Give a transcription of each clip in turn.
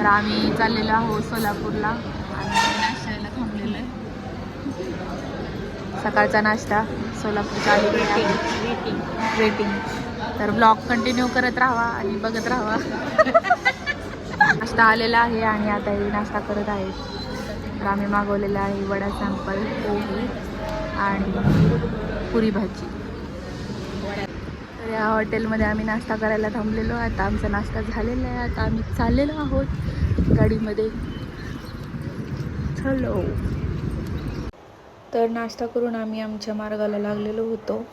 तर आम्ही चाललेलो आहोत सोलापूरला आणि नाश्त्याला थांबलेलो आहे. सकाळचा नाश्ता सोलापूरच्या अलीकडे वेटिंग. तर ब्लॉग कंटिन्यू करत राहा आणि बघत राहा. नाश्ता आलेला आहे आणि आता हे नाश्ता करत आहेत. तर आम्ही मागवलेला आहे वडा सॅम्पल, पोहे आणि पुरी भाजी. तर या हॉटेलमध्ये आम्ही नाश्ता करायला थांबलेलो. आता आमचा नाश्ता झालेला आहे. आता आम्ही चाललेलो आहोत गाडीमध्ये. चलो. तर नाश्ता करून आम्ही आमच्या मार्गाला लागलेलो होतो.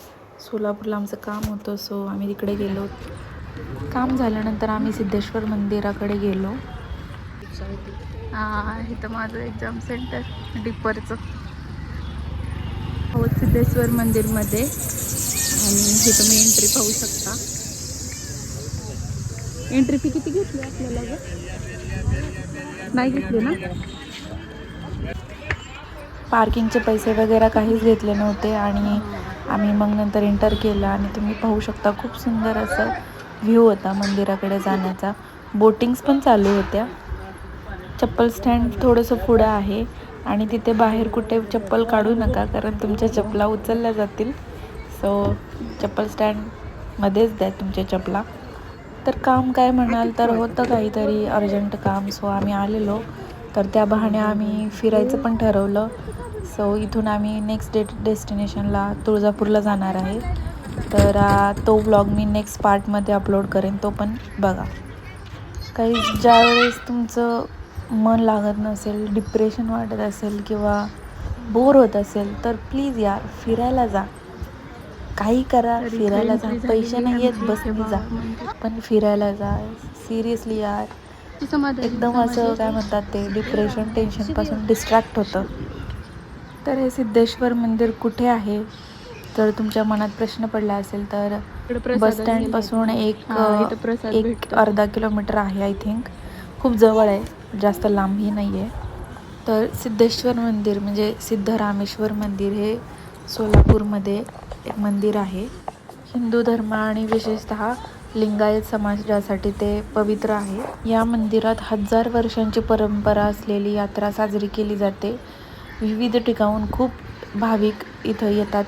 सोलापूरला आमचं काम होतं, सो आम्ही तिकडे गेलो. काम झाल्यानंतर आम्ही सिद्धेश्वर मंदिराकडे गेलो. इथं माझं एक्झाम सेंटर डिप्परचं हो सिद्धेश्वर मंदिरमध्ये. आणि हे तुम्ही एंट्री पाहू शकता. एंट्री फी किती घेतली आपल्याला ग? नाही घेतली ना. पार्किंगचे पैसे वगैरे काहीच घेतले नव्हते आणि आम्ही मग नंतर एंटर केलं. आणि तुम्ही पाहू शकता खूप सुंदर असं व्ह्यू होता मंदिराकडे जाण्याचा. बोटिंग्स पण चालू होत्या. चप्पल स्टँड थोडंसं पुढं आहे आणि तिथे बाहेर कुठे चप्पल काढू नका, कारण तुमच्या चपला उचलल्या जातील. सो चप्पल स्टँडमध्येच द्या तुमच्या चपला. तर काम काय म्हणाल तर होतं काहीतरी अर्जंट काम, सो आम्ही आलेलो. तर त्या बहाणे आम्ही फिरायचं पण ठरवलं. सो इथून आम्ही नेक्स्ट डेस्टिनेशनला तुळजापूरला जाणार आहे. तर तो व्लॉग मी नेक्स्ट पार्टमध्ये अपलोड करेन, तो पण बघा. काही ज्यावेळेस तुमचं मन लागत नसेल, डिप्रेशन वाटत असेल किंवा बोर होत असेल तर प्लीज यार फिरायला जा. काही करा, फिरायला जा. पैसे नाही आहेत बसने जा, पण फिरायला जा. सिरियसली यार एकदम असं काय म्हणतात ते डिप्रेशन टेन्शनपासून डिस्ट्रॅक्ट होतं. तर हे सिद्धेश्वर मंदिर कुठे आहे जर तुमच्या मनात प्रश्न पडला असेल तर बस स्टँडपासून एक अर्धा किलोमीटर आहे आय थिंक. खूप जवळ आहे, जास्त लांबही नाही आहे. तर सिद्धेश्वर मंदिर म्हणजे सिद्धरामेश्वर मंदिर हे सोलापूरमध्ये एक मंदिर आहे. हिंदू धर्म आणि विशेषतः लिंगायत समाजासाठी ते पवित्र आहे. या मंदिरात 1000 वर्षांची परंपरा असलेली यात्रा साजरी केली जाते. विविध ठिकाणून खूप भाविक इथं येतात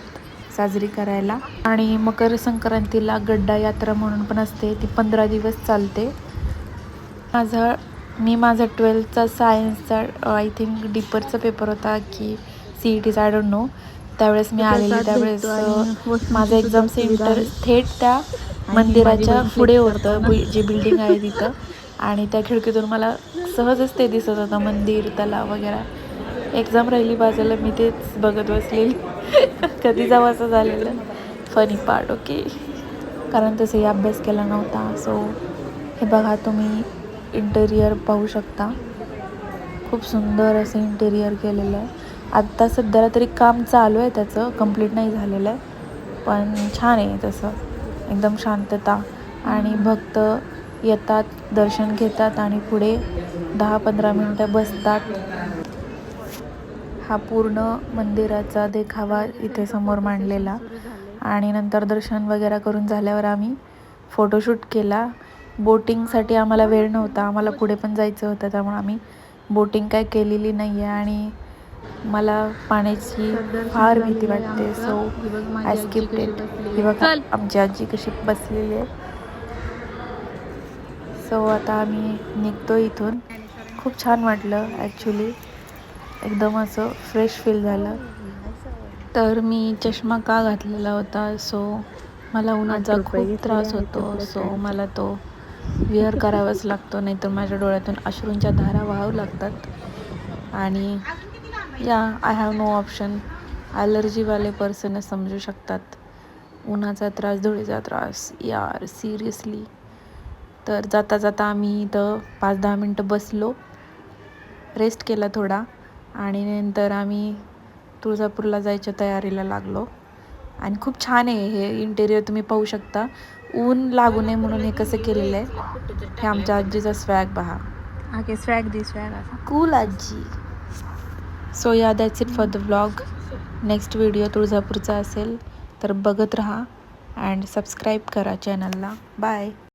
साजरी करायला. आणि मकर संक्रांतीला गड्डा यात्रा म्हणून पण असते, ती 15 दिवस चालते. मी माझा 12thचा सायन्सचा आय थिंक डिप्परचा पेपर होता की CETचा आय डोंट नो. त्यावेळेस मी आलेली, त्यावेळेस माझं एक्झाम सेंटर थेट त्या मंदिराच्या पुढे होतं, जी बिल्डिंग आहे तिथं. आणि त्या खिडकीतून मला सहजच ते दिसत होतं मंदिर, तलाव वगैरे. एक्झाम राहिली बाजूला, मी तेच बघत बसलेली. कधी जावं असं झालेलं. Funny part. ओके, कारण तसंही अभ्यास केला नव्हता. सो हे बघा तुम्ही इंटेरियर पाहू शकता. खूप सुंदर असं इंटेरियर केलेलं आहे. आत्ता सध्याला तरी काम चालू आहे, त्याचं कंप्लीट नाही झालेलं आहे, पण छान आहे तसं. एकदम शांतता आणि भक्त येतात, दर्शन घेतात आणि पुढे 10-15 मिनटं बसतात. हा पूर्ण मंदिराचा देखावा इथे समोर मांडलेला. आणि नंतर दर्शन वगैरे करून झाल्यावर आम्ही फोटोशूट केला. बोटिंगसाठी आम्हाला वेळ नव्हता, आम्हाला पुढे पण जायचं होतं, त्यामुळे आम्ही बोटिंग काय केलेली नाही आहे. आणि मला पाण्याची फार भीती वाटते, सो आय स्किप्ड इट. ही बघा आमची आजी कशी बसलेली आहे. सो आता आम्ही निघतो इथून. खूप छान वाटलं ॲक्च्युली, एकदम असं फ्रेश फील झालं. तर मी चष्मा का घातलेला होता, सो मला उन्हाचा खूप त्रास होतो, सो मला तो वेअर करावाच लागतो, नाहीतर माझ्या डोळ्यातून अश्रूंच्या धारा वाहू लागतात. आणि आय हॅव नो ऑप्शन. ॲलर्जीवाले पर्सनच समजू शकतात उन्हाचा त्रास, धुळीचा त्रास यार, सिरियसली. तर जाता जाता आम्ही इथं 5-10 मिनटं बसलो, रेस्ट केला थोडा, आणि नंतर आम्ही तुळजापूरला जायच्या तयारीला लागलो. आणि खूप छान आहे हे इंटेरियर, तुम्ही पाहू शकता. ऊन लागू नये म्हणून हे कसं केलेलं आहे. हे आमच्या आजीचा स्वॅग पहा. ओके, स्वॅग असा कूल आजी. So yeah that's it for the vlog. Next video तुळजापूरचा असेल तर बघत राहा अँड सबस्क्राईब करा चॅनलला. बाय.